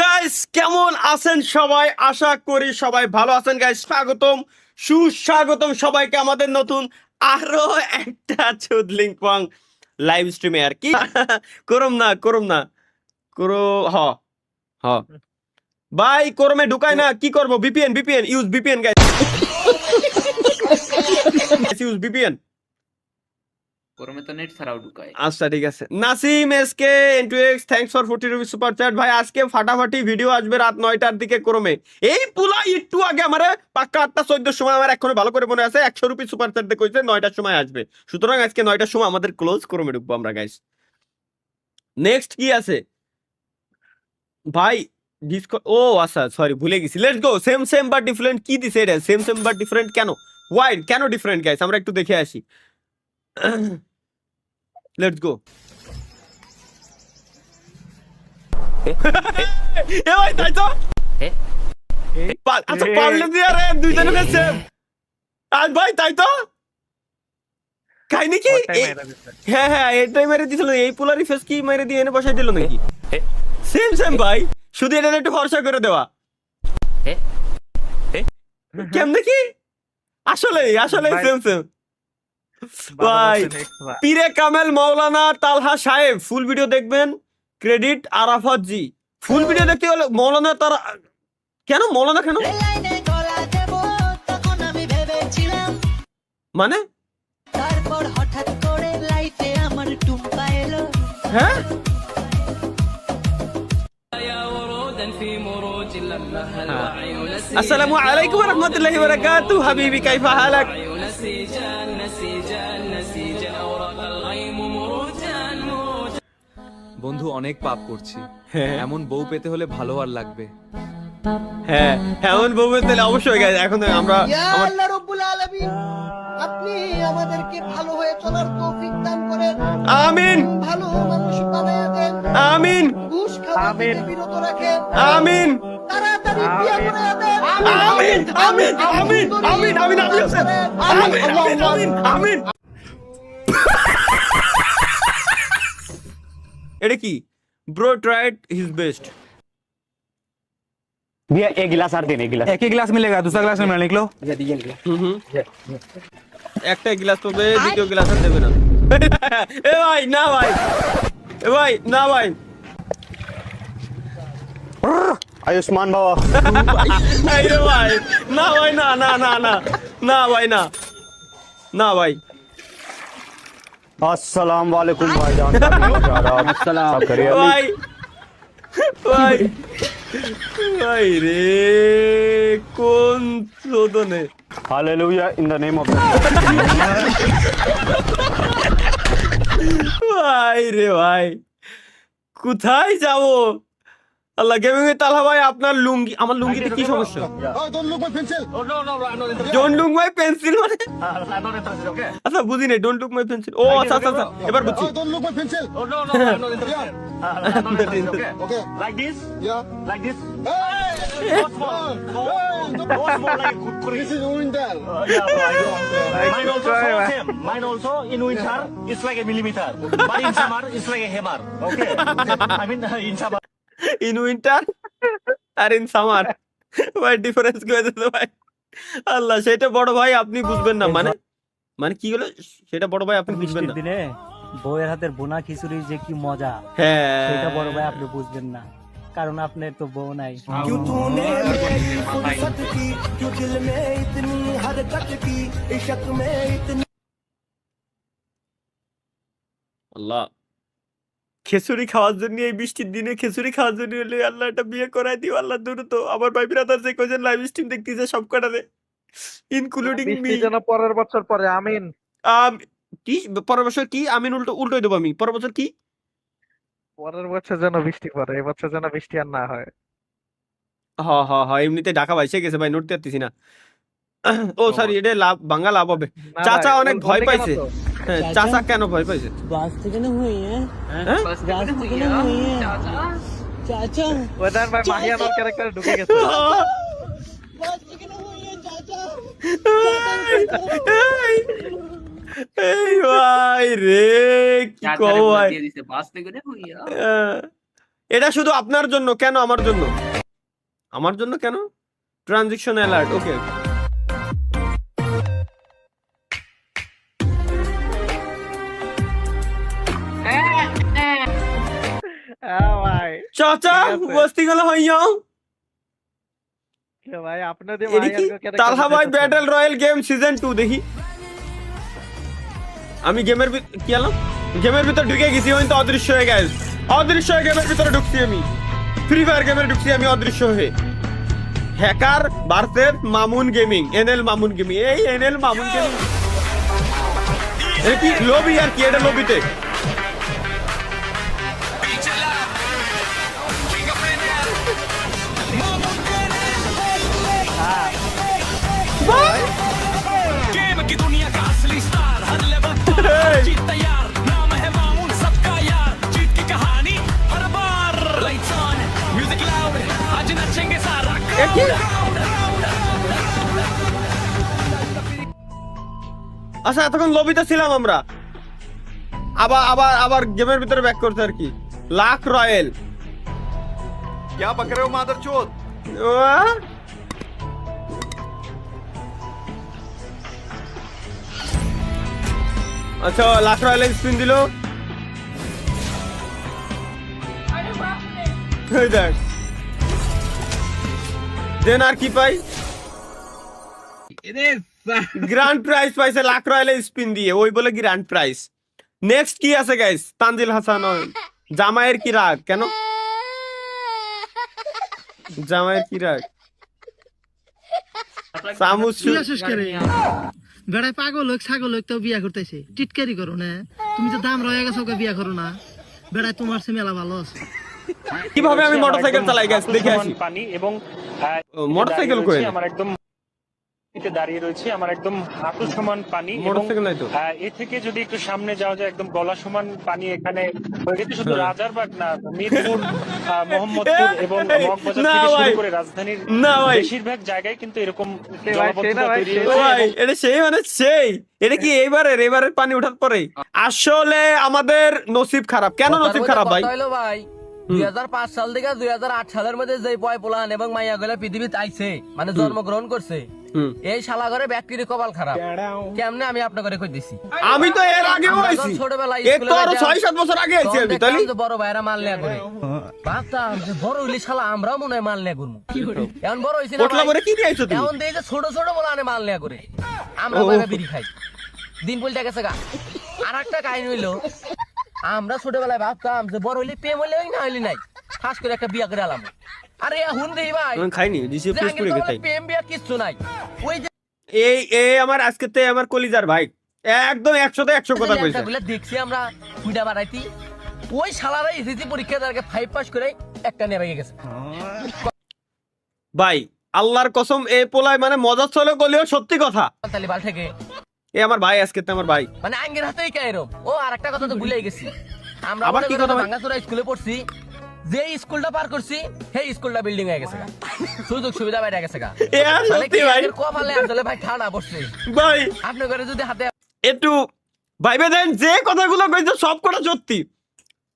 Guys কেমন আছেন সবাই? আশা করি সবাই ভালো আছেন গাইস। সুস্বাগতম সবাইকে আমাদের নতুন আরো একটা চুদলিং পং লাইভ স্ট্রিমে। আর কি করম না করো হ হ ভাই করমে ঢুকায় না, কি করব? VPN use VPN guys, use VPN. গরমে তো নেট ছাড়াও ঢুকায়। আচ্ছা ঠিক আছে। Nasim SK N two X thanks for 40 rupees super chat. ভাই আজকে ফাটাফাটি ভিডিও আসবে রাত 9টার দিকে ক্রমে। এই পুলা একটু আগে আমারে পাক্কা 8:14 সময় আমার এখনো ভালো করে মনে আছে 100 রুপি সুপার চ্যাট দিয়ে কইছে 9টার সময় আসবে। সুতরাং আজকে 9টার সময় আমাদের ক্লোজ ক্রমে ঢুকবো আমরা গাইস। নেক্সট কি আছে ভাই? ও আচ্ছা সরি ভুলে গেছি। Let's go. Same but different কি দিছে এটা? সেম বাট ডিফারেন্ট কেন? ওয়াই কেন ডিফারেন্ট গাইস? আমরা একটু দেখে আসি। Let's go. এ ভাই তাই তো আচ্ছা পারলে দিয়ে রে দুইজনের সেম। আর ভাই তাই তো খাই নাকি? হ্যাঁ এটাই মেরে দিছিল। এই পোলারি ফেস কি মেরে দিয়ে এনে বসাই দিল নাকি? সেম ভাই, শুধু এটা একটু ফর্সা করে দেওয়া। কেমনে কি? আসলে সেম ভাই। পীরে কামেল মাওলানা তালহা সাহেব ফুল ভিডিও দেখবেন। ক্রেডিট আরাফাত জি। ফুল ভিডিও দেখতে হলে মৌলানা তারা কেন? মৌলানা কেন মানে? তারপর হঠাৎ করে লাইফে আমার টুম্পা এলো। হ্যাঁ আসসালামু আলাইকুম ওয়া রাহমাতুল্লাহি ওয়া বারাকাতুহু। হাবিবি কাইফা হালাক? বন্ধু অনেক পাপ করছি, এমন বউ পেতে হলে ভালো আর লাগবে। হ্যাঁ এমন বউ তাহলে অবশ্যই গাইস। এখন আমরা ইয়া আল্লাহ রাব্বুল আলামিন, আপনি আমাদেরকে ভালো হয়ে চলার তৌফিক দান করেন। আমিন ভালো মানুষ বানায়া দেন। আমিন ঘুষ খাওয়া থেকে বিরত রাখেন। আমিন তাড়াতাড়ি বিয়ে করে দেন। আমিন আমিন আমিন আমিন আমিন আমিন। এটা কি? Bro tried his best. भैया एक गिलास और देने गिलास। एक ही गिलास मिलेगा, दूसरा गिलास में निकलो। একটা গ্লাস পাবে, দ্বিতীয় গ্লাস আর দেবে না। এ ভাই না ভাই, এ ভাই না ভাই। आयुष्मान बाबा। আরে ভাই না ভাই, না না না না না ভাই, না না ভাই। अस्सलाम वालेकुम भाईजान। अस्सलाम करिए ভাই ভাই ভাই রে কোন চোদনে। Hallelujah in the name of ভাই রে ভাই কোথায় যাবো? আল্লাহ গেমিং এর তালহা ভাই আপনার লুঙ্গি, আমার লুঙ্গিতে কি সমস্যা? ডোন্ট লুক মাই পেন্সিল মানে? আচ্ছা বুঝি নাই। Don't look my pencil. ও আচ্ছা আচ্ছা আচ্ছা এবার বুঝছি। Like this like this mine also in winter it's like a millimeter but in summer it's like a hammer okay I mean in summer in winter আর ইন সামার ভাই difference করে দিতে ভাই। আল্লাহ সেটা বড় ভাই আপনি বুঝবেন না। মানে মানে কি হলো সেটা বড় ভাই আপনি বুঝবেন না। দিনে বউয়ের হাতের বোনা খিচুড়ি যে কি মজা, হ্যাঁ সেটা বড় ভাই আপনি বুঝবেন না, কারণ আপনার তো বউ নাই। আল্লাহ খিচুড়ি খাওয়ার জন্য, এই বৃষ্টির দিনে খিচুড়ি খাওয়ার জন্য হলে আল্লাহ একটা বিয়ে করাই দিও আল্লাহ দ্রুত। আমার ভাই ব্রাদার যে কয়জন লাইভ স্ট্রিম দেখতেছে সব কটারে ইনক্লুডিং মি। যেন পরের বছর পরে আমিন। কি পরের বছর কি? আমিন উল্টোই দেবো আমি। পরের বছর কি? পরের বছর যেন বৃষ্টি পড়ে, এই বছর যেন বৃষ্টি আর না হয়। হ এমনিতে ঢাকা ভাইসে গেছে ভাই, নোট করতেছি না। ও সরি এটা লাভ বাংলা লাভ হবে। না চাচা ভাই, অনেক ওর ভয় বলতে পাইছে। কেন তো? হ্যাঁ চাচা কেন ভয় পাইছে? বাস থেকে না হুই হ্যাঁ, হ্যাঁ বাস থেকে না হুই হ্যাঁ চাচা, ওদের ভাই মাহিয়ানোর ক্যারেক্টারে ঢুকে গেছে। বাস থেকে না হইয়ে চাচা। এই ভাই রে কি কও ভাই। দিয়ে দিছে বাস থেকে রে হইয়া। এটা শুধু আপনার জন্য, কেন আমার জন্য? আমার জন্য কেন? ট্রানজিশন অ্যালার্ট, ওকে। ভাই চাচা ঠিক আছে। বস্তি গেল হইয়াও। ভাই আপনাদের এটি কি তালহা ভাই ব্যাটল রয়্যাল গেম সিজন 2 দেখি। আমি গেমের কি আলাম, গেমের ভিতর ঢুকে গেছি, হয়তো অদৃশ্য হয়ে গেছে। অদৃশ্য হয়ে গেমের ভিতরে ঢুকছি আমি, ফ্রি ফায়ার গেমের ঢুকছি আমি অদৃশ্য হয়ে। Hacker versus Mamun gaming, NL Mamun gaming. এই এনএল মামুন গেমিং কি লবি আর কি, এটা লবিতে। আচ্ছা এতক্ষণ লবিতে ছিলাম আমরা, আবার আবার আবার গেমের ভিতরে ব্যাক করতে আর কি। লাখ রয়্যাল क्या पक रहे हो मादरचोद? আচ্ছা লাখ রয়্যাল স্পিন দিল, এই দেখ দেন আর কি পাই, গ্র্যান্ড প্রাইজ পাইছে লাখ রয়্যাল স্পিন দিয়ে, ওই বলে গ্র্যান্ড প্রাইজ। নেক্সট কি আছে গাইস? তানজিল হাসান জামাইয়ের কি রাগ, কেন জামাইয়ের কি রাগ? সামুস বেড়ায় পাগল হোক ছাগল হোক তো বিয়া করতেছে, টিটকারি করো না। তুমি তো দাম রয়ে গেছো, বিয়া করো না। বেড়ায় তোমার সে মেলা ভালো আছে। কিভাবে আমি মোটরসাইকেল চালাই গাইস দেখে আসি। পানি এবং মোটরসাইকেল কই? আমার একদম দাঁড়িয়ে রয়েছে, আমার একদম হাঁটু সমান পানি। এবং মোটরসাইকেল নাই তো। এ থেকে যদি একটু সামনে যাওয়া যায়, একদম গলা সমান পানি এখানে হয়ে গেছে। শুধু রাজারবাগ না, মিরপুর, মোহাম্মদপুর এবং মগবাজার না থেকে ভাই, শুরু করে রাজধানীর না ভাই, বেশিরভাগ জায়গায় কিন্তু এরকম ভাই, জলাবদ্ধতা ভাই, তৈরি সেই হয়েছে। ভাই এবং এটা সেই মানে সেই, এটা কি এবারের পানি ওঠার পরে? আসলে আমাদের নসিব খারাপ। কেন নসিব খারাপ ভাই? ভাই 2005 সাল থেকে 2008 সালের মধ্যে যে বয় পোলান এবং মাইয়া গুলা পৃথিবীতে আইছে, মানে জন্মগ্রহণ করছে, এই শালা ঘরে ব্যক্তির কপাল খারাপ। কেমনে আমি আপনাকে কই দিছি? আমি তো এর আগেও আমরা আইছি, যখন ছোটবেলায় এক তো স্কুলে আরো যাইতাম, 6-7 বছর আগে আইছি তখন আমি, দেখতাম তাইলে যে বড় ভাইরা মাল নেয়া করে। ভাবতাম যে বড় হইলে শালা আমরাও মনে হয় মাল নেয়া করবো। এখন বড় হইছি না পোটলা ভাই, করে কি নিয়ে আইছো তুমি? এখন দেখি যে ছোট ছোট বলানে মাল নেয়া করে, আমরা বাইরে বিড়ি খাই। দিন বলতে গেছে গা। আর একটা কাহিনী হইলো, আমরা ছোটবেলায় ভাবতাম যে বড় হইলে প্রেম হইলে না হইলে নাই, খাস করে একটা বিয়া করে আলাম। আরে এখন দেখি ভাই আমি খাইনি, দিছি যে প্লিজ আগের করে জমানায় খাই। প্রেম বিয়া কিচ্ছু নাই। ওই যে এই আমার আজকেতে আমার কলিজার ভাই একদম 100তে 100 কথা কইছে। লেখাগুলো দেখছি আমরা কুইডা বাড়াইতি, ওই শালারাই এসএসসি পরীক্ষা দ্বারা 5 পাস করে একটা নিয়ে বেরিয়ে গেছে। ভাই আল্লাহর কসম এই পোলায় মানে মজা চলে গলেও সত্যি কথা। তালিবাল থেকে এ আমার ভাই, আজকে আমার ভাই। মানে আঙ্গের হাতেই কায়রম। ও আরেকটা কথা তো ভুলেই গেছি, আমরা আবার কি কথা ভাই? ভাঙ্গাচোরা স্কুলে পড়ছি, যে স্কুলটা পার করছি সেই স্কুলটা বিল্ডিং হয়ে গেছে গা। সুযোগ সুবিধা বাইরে গেছে গা। এ আর মানে সত্যি কি ভাই, আগের কপালে আসলে ভাই ঠাড়া পড়ছে। ভাই আপনি করে যদি হাতে একটু ভাইবে দেন, যে কথাগুলো কইছে সব কথা সত্যি।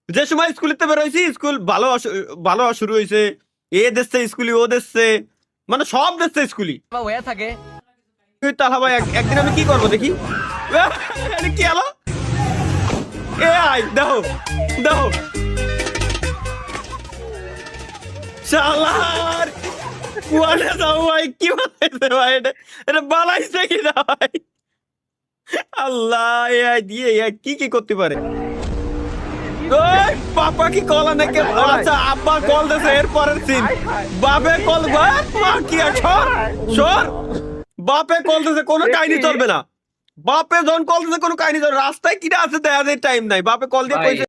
যে সময় স্কুলেতে বের হইছি, স্কুল ভালো শুরু হইছে, এ দেশে স্কুলি, ও দেশে, মানে সব দেশে স্কুলি। হয়ে থাকে। তাহলে ভাই একদিন আমি কি করবো দেখি। এটা কি হলো? এ আই দেখো দেখো শালার কুয়ানে যাও ভাই, কি বানাইছে ভাই? এটা বানাইছে কি না ভাই? আল্লাহ, এ আই দিয়ে এ কি কি করতে পারে? ওই পাপা কি কল নাকি? আচ্ছা আব্বা কল দিয়েছে, এর পরের সিন বাপে কল। মা কি সর, বাপে কল দিয়েছে, কোনো কাহিনী চলবে না। বাপে যখন কল দিয়েছে কোনো কাহিনী চলবে, রাস্তায় কিটা আছে দেখা যায় টাইম নাই। বাপে কল দিয়ে ভাই, কইছে